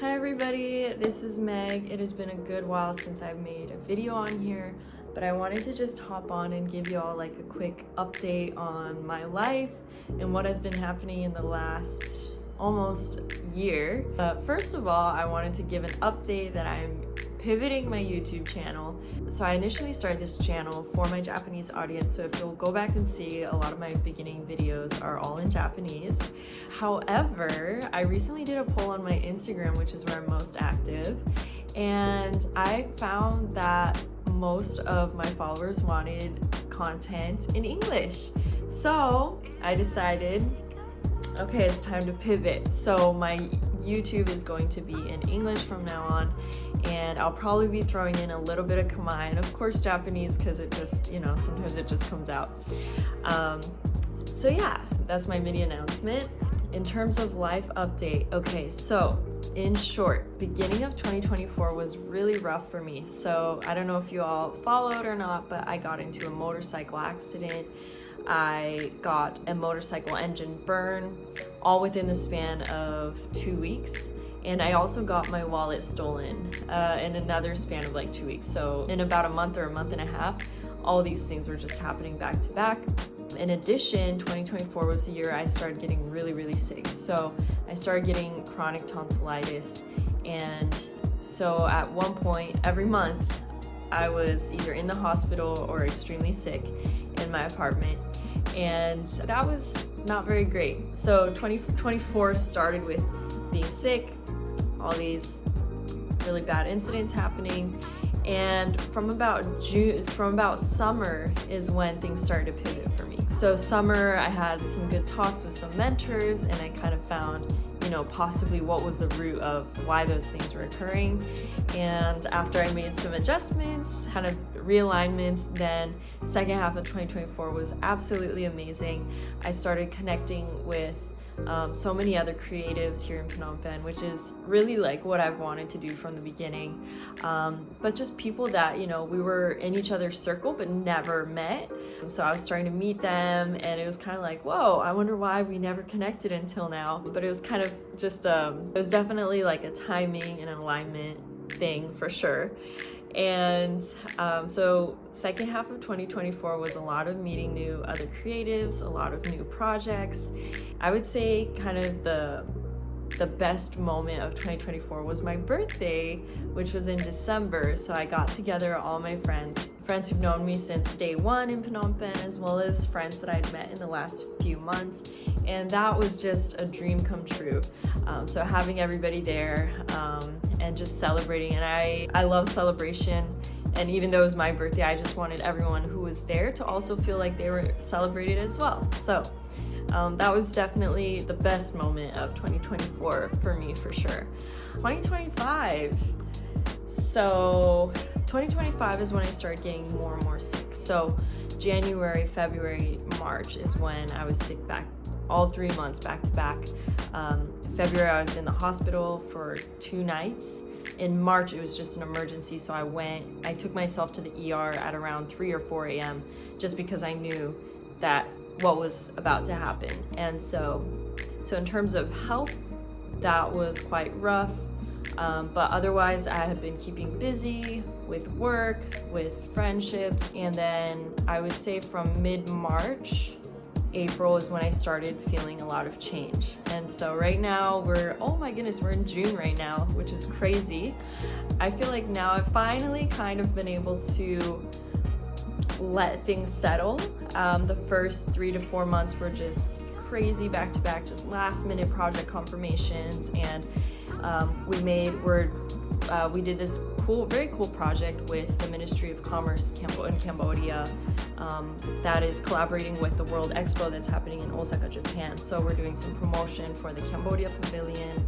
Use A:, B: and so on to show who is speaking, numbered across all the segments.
A: Hi everybody, this is Meg. It has been a good while since I've made a video on here, but I wanted to just hop on and give you all like a quick update on my life and what has been happening in the last almost year. First of all, I wanted to give an update that I'm pivoting my YouTube channel. So I initially started this channel for my Japanese audience, so if you'll go back and see, a lot of my beginning videos are all in Japanese. However, I recently did a poll on my Instagram, which is where I'm most active, and I found that most of my followers wanted content in English. So I decided, okay, it's time to pivot. So my YouTube is going to be in English from now on, and I'll probably be throwing in a little bit of Khmer and of course Japanese, because it just, you know, sometimes it just comes out. So yeah, that's my mini announcement. In terms of life update, okay, so in short, beginning of 2024 was really rough for me. So I don't know if you all followed or not, but I got into a motorcycle accident. I got a motorcycle engine burn, all within the span of 2 weeks. And I also got my wallet stolen in another span of like 2 weeks. So in about a month or a month and a half, all these things were just happening back to back. In addition, 2024 was the year I started getting really sick. So I started getting chronic tonsillitis. And so at one point every month, I was either in the hospital or extremely sick in my apartment. And that was not very great. So 2024 started with being sick, all these really bad incidents happening, and from about summer is when things started to pivot for me. So summer, I had some good talks with some mentors, and I kind of found, you know, possibly what was the root of why those things were occurring. And after I made some adjustments, kind of realignments, then second half of 2024 was absolutely amazing. I started connecting with so many other creatives here in Phnom Penh, which is really like what I've wanted to do from the beginning. But just people that, you know, we were in each other's circle but never met. So I was starting to meet them, and it was kind of like, whoa, I wonder why we never connected until now. But it was kind of just, it was definitely like a timing and an alignment thing for sure. And so second half of 2024 was a lot of meeting new other creatives, a lot of new projects. I would say kind of the best moment of 2024 was my birthday, which was in December. So I got together all my friends who've known me since day one in Phnom Penh, as well as friends that I'd met in the last few months. And that was just a dream come true. So having everybody there and just celebrating, and I love celebration. And even though it was my birthday, I just wanted everyone who was there to also feel like they were celebrated as well. So that was definitely the best moment of 2024 for me, for sure. 2025. So 2025 is when I started getting more and more sick. So January, February, March is when I was sick back, all 3 months back to back. February, I was in the hospital for 2 nights. In March, it was just an emergency, so I took myself to the ER at around 3 or 4 a.m. just because I knew that what was about to happen. And so in terms of health, that was quite rough. But otherwise, I have been keeping busy with work, with friendships, and then I would say from mid-March, April is when I started feeling a lot of change. And so right now oh my goodness, we're in June right now, which is crazy. I feel like now I've finally kind of been able to let things settle. The first 3 to 4 months were just crazy back to back, just last minute project confirmations, and we did this very cool project with the Ministry of Commerce in Cambodia that is collaborating with the World Expo that's happening in Osaka, Japan. So we're doing some promotion for the Cambodia Pavilion,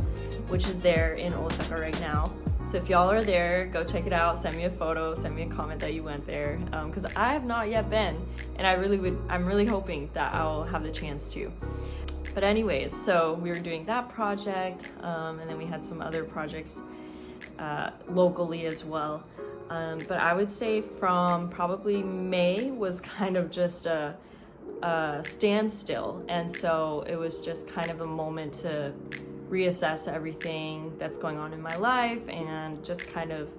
A: which is there in Osaka right now. So if y'all are there, go check it out, send me a photo, send me a comment that you went there, because I have not yet been, and I'm really hoping that I'll have the chance to. But anyways, so we were doing that project, and then we had some other projects locally as well. But I would say from probably May was kind of just a standstill, and so it was just kind of a moment to reassess everything that's going on in my life and just kind of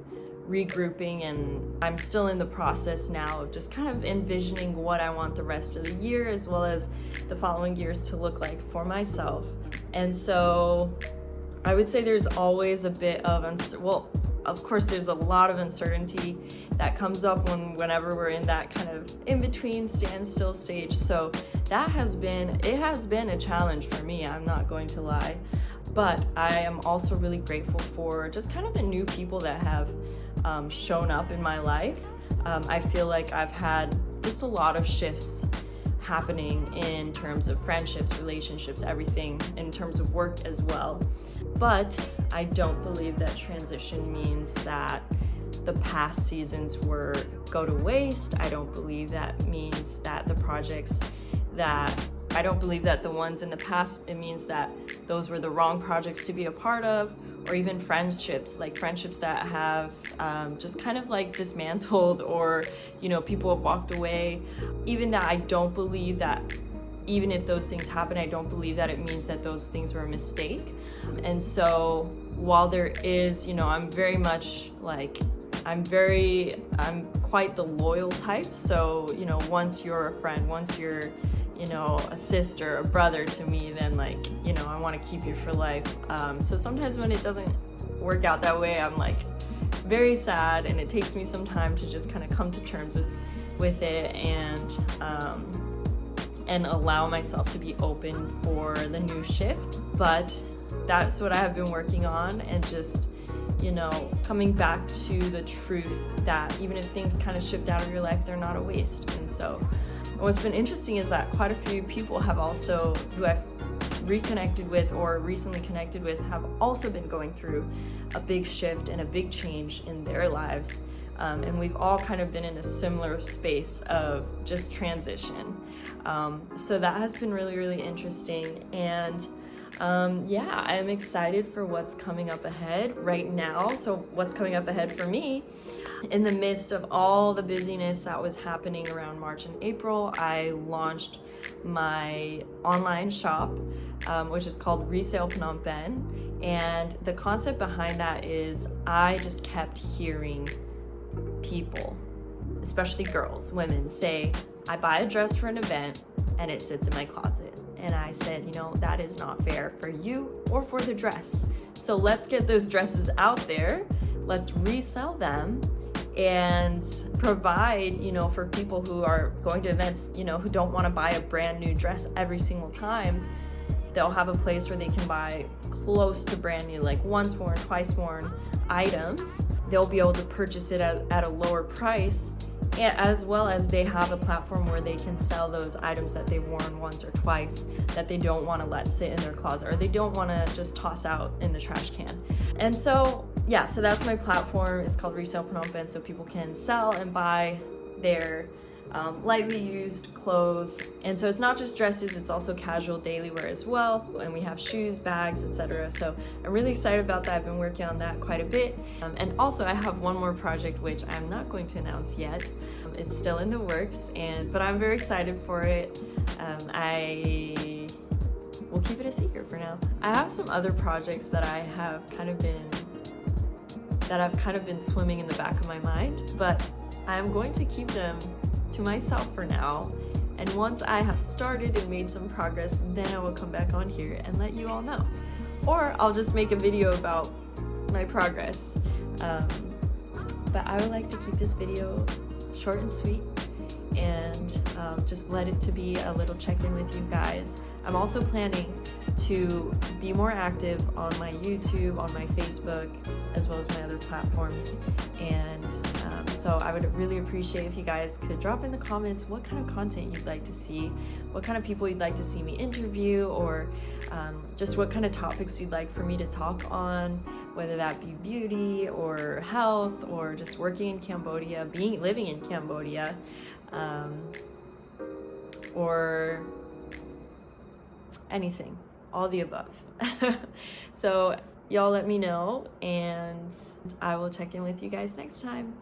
A: regrouping. And I'm still in the process now of just kind of envisioning what I want the rest of the year as well as the following years to look like for myself. And so I would say there's always a bit of of course there's a lot of uncertainty that comes up whenever we're in that kind of in-between standstill stage. So it has been a challenge for me, I'm not going to lie. But I am also really grateful for just kind of the new people that have shown up in my life. I feel like I've had just a lot of shifts happening in terms of friendships, relationships, everything, in terms of work as well. But I don't believe that transition means that the past seasons go to waste. I don't believe that means that I don't believe that the ones in the past, it means that those were the wrong projects to be a part of, or even friendships that have just kind of like dismantled, or, people have walked away. Even that, I don't believe that, even if those things happen, I don't believe that it means that those things were a mistake. And so while there is, I'm very much like, I'm quite the loyal type. So, once you're a friend, once you're, a sister, a brother to me, then I want to keep you for life. So sometimes when it doesn't work out that way, I'm like very sad, and it takes me some time to just kind of come to terms with it and allow myself to be open for the new shift. But that's what I have been working on, and just coming back to the truth that even if things kind of shift out of your life, they're not a waste. And so what's been interesting is that quite a few people have also, who I've reconnected with or recently connected with, have also been going through a big shift and a big change in their lives. And we've all kind of been in a similar space of just transition. So that has been really, really interesting. And I'm excited for what's coming up ahead right now. So what's coming up ahead for me, in the midst of all the busyness that was happening around March and April, I launched my online shop, which is called Resale Phnom Penh. And the concept behind that is I just kept hearing people, especially girls, women, say, I buy a dress for an event and it sits in my closet. And I said, that is not fair for you or for the dress. So let's get those dresses out there. Let's resell them and provide, for people who are going to events, who don't want to buy a brand new dress every single time. They'll have a place where they can buy close to brand new, like once worn, twice worn items. They'll be able to purchase it at a lower price, as well as they have a platform where they can sell those items that they've worn once or twice that they don't want to let sit in their closet, or they don't want to just toss out in the trash can. And so that's my platform. It's called Resale Phnom Penh, so people can sell and buy their lightly used clothes. And so it's not just dresses, it's also casual daily wear as well. And we have shoes, bags, etc. So I'm really excited about that. I've been working on that quite a bit. And also I have one more project, which I'm not going to announce yet. It's still in the works, but I'm very excited for it. I will keep it a secret for now. I have some other projects that have kind of been swimming in the back of my mind, but I'm going to keep them to myself for now. And once I have started and made some progress, then I will come back on here and let you all know. Or I'll just make a video about my progress. But I would like to keep this video short and sweet, and just let it to be a little check-in with you guys. I'm also planning to be more active on my YouTube, on my Facebook, as well as my other platforms. And so I would really appreciate if you guys could drop in the comments what kind of content you'd like to see, what kind of people you'd like to see me interview, or just what kind of topics you'd like for me to talk on, whether that be beauty or health or just working in Cambodia, living in Cambodia, or anything, all the above. So y'all let me know, and I will check in with you guys next time.